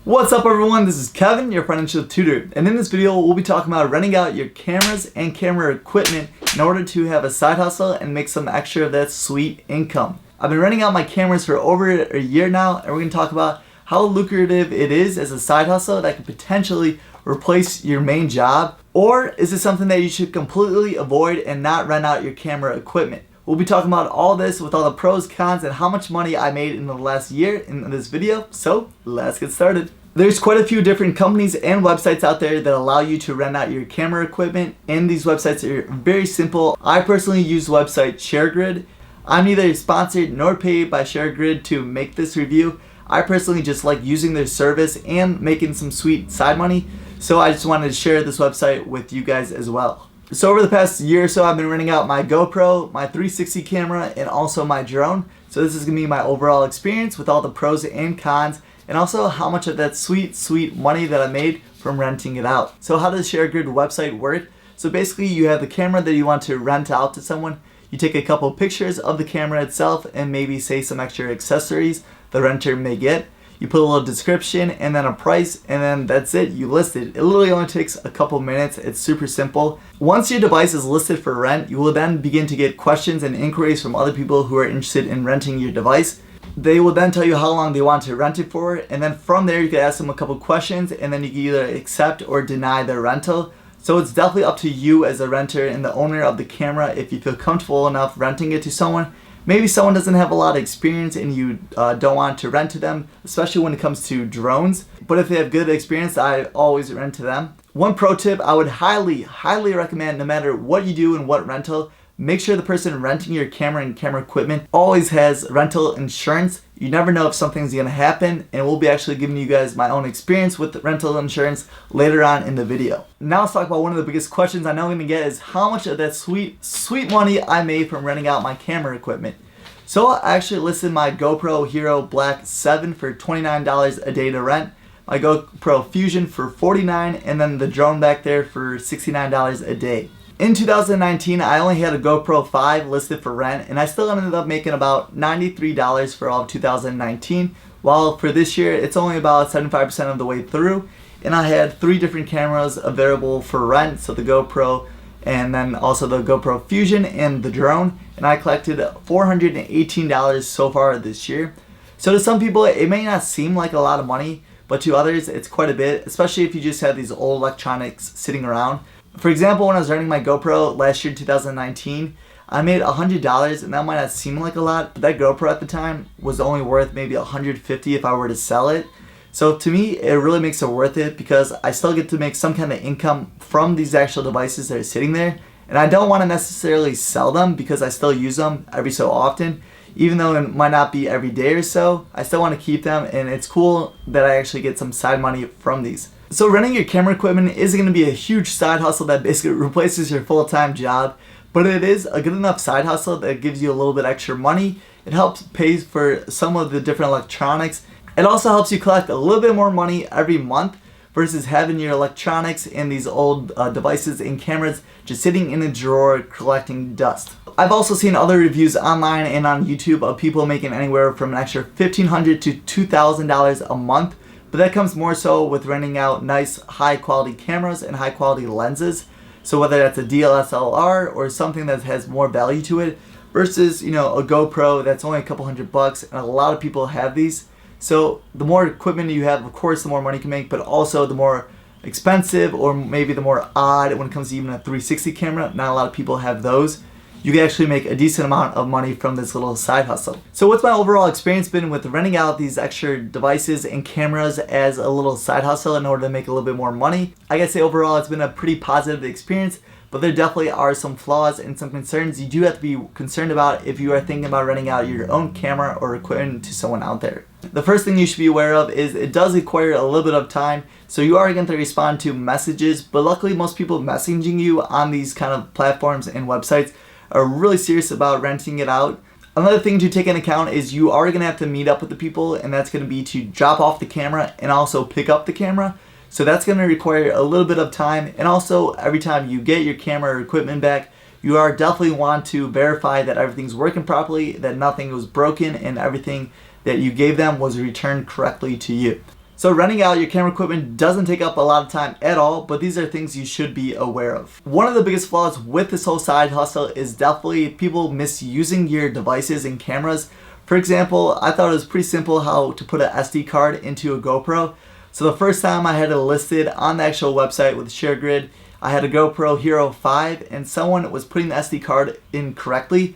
What's up everyone, this is Kevin, your financial tutor, and in this video we'll be talking about renting out your cameras and camera equipment in order to have a side hustle and make some extra of that sweet income. I've been renting out my cameras for over a year now, and we're going to talk about how lucrative it is as a side hustle that could potentially replace your main job, or is it something that you should completely avoid and not rent out your camera equipment. We'll be talking about all this with all the pros, cons, and how much money I made in the last year in this video, so let's get started. There's quite a few different companies and websites out there that allow you to rent out your camera equipment, and these websites are very simple. I personally use the website ShareGrid. I'm neither sponsored nor paid by ShareGrid to make this review. I personally just like using their service and making some sweet side money, so I just wanted to share this website with you guys as well. So over the past year or so, I've been renting out my GoPro, my 360 camera, and also my drone. So this is going to be my overall experience with all the pros and cons, and also how much of that sweet money that I made from renting it out. So how does ShareGrid website work? So basically you have the camera that you want to rent out to someone. You take a couple pictures of the camera itself and maybe say some extra accessories the renter may get. You put a little description and then a price, and then that's it. You list it. It literally only takes a couple minutes. It's super simple. Once your device is listed for rent, you will then begin to get questions and inquiries from other people who are interested in renting your device. They will then tell you how long they want to rent it for, and then from there you can ask them a couple questions, and then you can either accept or deny their rental. So it's definitely up to you as a renter and the owner of the camera if you feel comfortable enough renting it to someone. Maybe someone doesn't have a lot of experience and you don't want to rent to them, especially when it comes to drones. But if they have good experience, I always rent to them. One pro tip I would highly recommend, no matter what you do and what rental, make sure the person renting your camera and camera equipment always has rental insurance. You never know if something's going to happen, and we'll be actually giving you guys my own experience with rental insurance later on in the video. Now let's talk about one of the biggest questions I know I'm going to get is how much of that sweet money I made from renting out my camera equipment. So I actually listed my GoPro Hero Black 7 for $29 a day to rent, my GoPro Fusion for $49, and then the drone back there for $69 a day. In 2019, I only had a GoPro 5 listed for rent, and I still ended up making about $93 for all of 2019, while for this year it's only about 75% of the way through, and I had 3 different cameras available for rent, so the GoPro and then also the GoPro Fusion and the drone, and I collected $418 so far this year. So to some people it may not seem like a lot of money, but to others it's quite a bit, especially if you just have these old electronics sitting around. For example, when I was renting my GoPro last year, 2019, I made $100, and that might not seem like a lot, but that GoPro at the time was only worth maybe $150 if I were to sell it. So to me, it really makes it worth it because I still get to make some kind of income from these actual devices that are sitting there, and I don't want to necessarily sell them because I still use them every so often. Even though it might not be every day or so, I still want to keep them, and it's cool that I actually get some side money from these. So renting your camera equipment isn't going to be a huge side hustle that basically replaces your full-time job, but it is a good enough side hustle that gives you a little bit extra money. It helps pay for some of the different electronics. It also helps you collect a little bit more money every month versus having your electronics and these old devices and cameras just sitting in a drawer collecting dust. I've also seen other reviews online and on YouTube of people making anywhere from an extra $1,500 to $2,000 a month. But that comes more so with renting out nice high quality cameras and high quality lenses. So whether that's a DSLR or something that has more value to it versus, a GoPro that's only a couple $100, and a lot of people have these. So the more equipment you have, of course, the more money you can make, but also the more expensive or maybe the more odd when it comes to even a 360 camera. Not a lot of people have those. You can actually make a decent amount of money from this little side hustle. So what's my overall experience been with renting out these extra devices and cameras as a little side hustle in order to make a little bit more money? I gotta say overall it's been a pretty positive experience, but there definitely are some flaws and some concerns you do have to be concerned about if you are thinking about renting out your own camera or equipment to someone out there. The first thing you should be aware of is it does require a little bit of time, so you are going to respond to messages, but luckily most people messaging you on these kind of platforms and websites are really serious about renting it out. Another thing to take into account is you are going to have to meet up with the people, and that's going to be to drop off the camera and also pick up the camera. So that's going to require a little bit of time, and also every time you get your camera or equipment back, you are definitely want to verify that everything's working properly, that nothing was broken, and everything that you gave them was returned correctly to you. So renting out your camera equipment doesn't take up a lot of time at all, but these are things you should be aware of. One of the biggest flaws with this whole side hustle is definitely people misusing your devices and cameras. For example, I thought it was pretty simple how to put an SD card into a GoPro. So the first time I had it listed on the actual website with ShareGrid, I had a GoPro Hero 5 and someone was putting the SD card in correctly.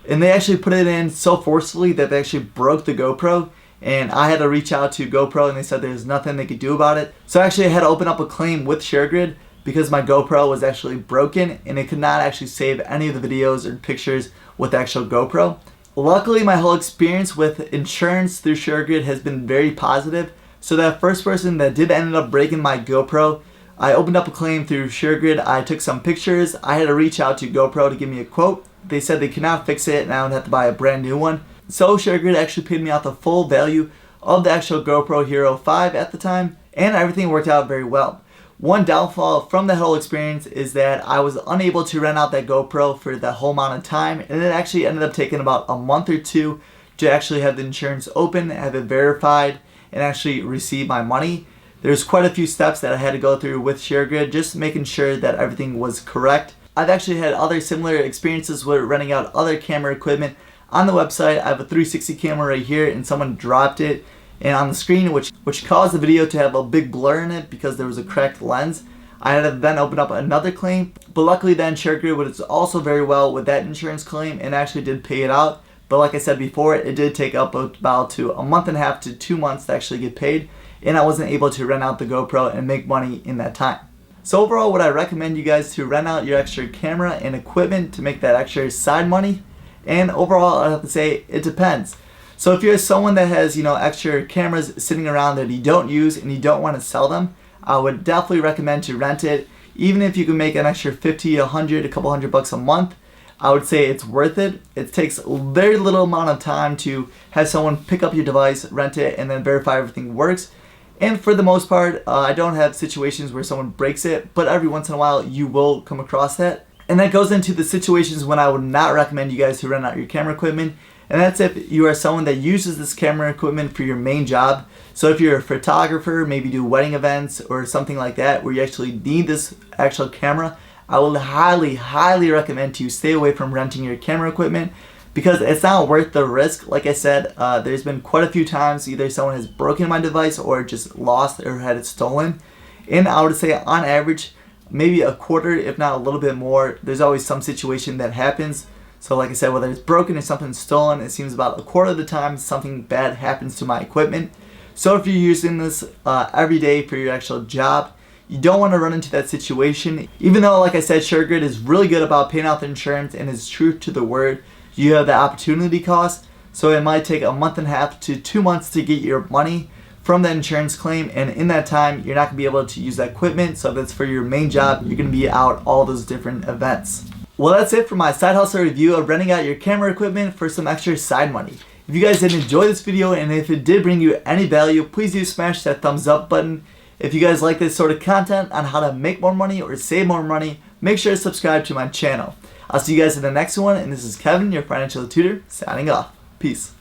And they actually put it in so forcefully that they actually broke the GoPro. And I had to reach out to GoPro and they said there's nothing they could do about it. So actually I had to open up a claim with ShareGrid because my GoPro was actually broken and it could not actually save any of the videos or pictures with the actual GoPro. Luckily, my whole experience with insurance through ShareGrid has been very positive. So that first person that did end up breaking my GoPro, I opened up a claim through ShareGrid. I took some pictures. I had to reach out to GoPro to give me a quote. They said they could not fix it and I would have to buy a brand new one. So ShareGrid actually paid me out the full value of the actual GoPro Hero 5 at the time, and everything worked out very well. One downfall from the whole experience is that I was unable to rent out that GoPro for the whole amount of time, and it actually ended up taking about a month or two to actually have the insurance open, have it verified, and actually receive my money. There's quite a few steps that I had to go through with ShareGrid, just making sure that everything was correct. I've actually had other similar experiences with renting out other camera equipment. On the website, I have a 360 camera right here and someone dropped it and on the screen which caused the video to have a big blur in it because there was a cracked lens. I had to then open up another claim, but luckily then ShareGrid was also very well with that insurance claim and actually did pay it out. But like I said before, it did take up about to a month and a half to 2 months to actually get paid, and I wasn't able to rent out the GoPro and make money in that time. So overall, would I recommend you guys to rent out your extra camera and equipment to make that extra side money? And overall, I have to say it depends. So if you're someone that has, extra cameras sitting around that you don't use and you don't want to sell them, I would definitely recommend to rent it. Even if you can make an extra 50, 100, a couple $100 a month, I would say it's worth it. It takes very little amount of time to have someone pick up your device, rent it, and then verify everything works. And for the most part, I don't have situations where someone breaks it, but every once in a while you will come across that. And that goes into the situations when I would not recommend you guys to rent out your camera equipment. And that's if you are someone that uses this camera equipment for your main job. So if you're a photographer, maybe do wedding events or something like that where you actually need this actual camera, I will highly, highly recommend to you stay away from renting your camera equipment because it's not worth the risk. Like I said, there's been quite a few times either someone has broken my device or just lost or had it stolen. And I would say on average, maybe a quarter, if not a little bit more, there's always some situation that happens. So like I said, whether it's broken or something stolen, it seems about a quarter of the time something bad happens to my equipment. So if you're using this every day for your actual job, you don't want to run into that situation. Even though, like I said, ShareGrid is really good about paying out the insurance and is true to the word, you have the opportunity cost. So it might take a month and a half to 2 months to get your money from the insurance claim, and in that time you're not going to be able to use that equipment. So if it's for your main job, you're going to be out all those different events. Well, that's it for my side hustle review of renting out your camera equipment for some extra side money. If you guys did enjoy this video and if it did bring you any value, please do smash that thumbs up button. If you guys like this sort of content on how to make more money or save more money, make sure to subscribe to my channel. I'll see you guys in the next one, and this is Kevin, your financial tutor, signing off. Peace.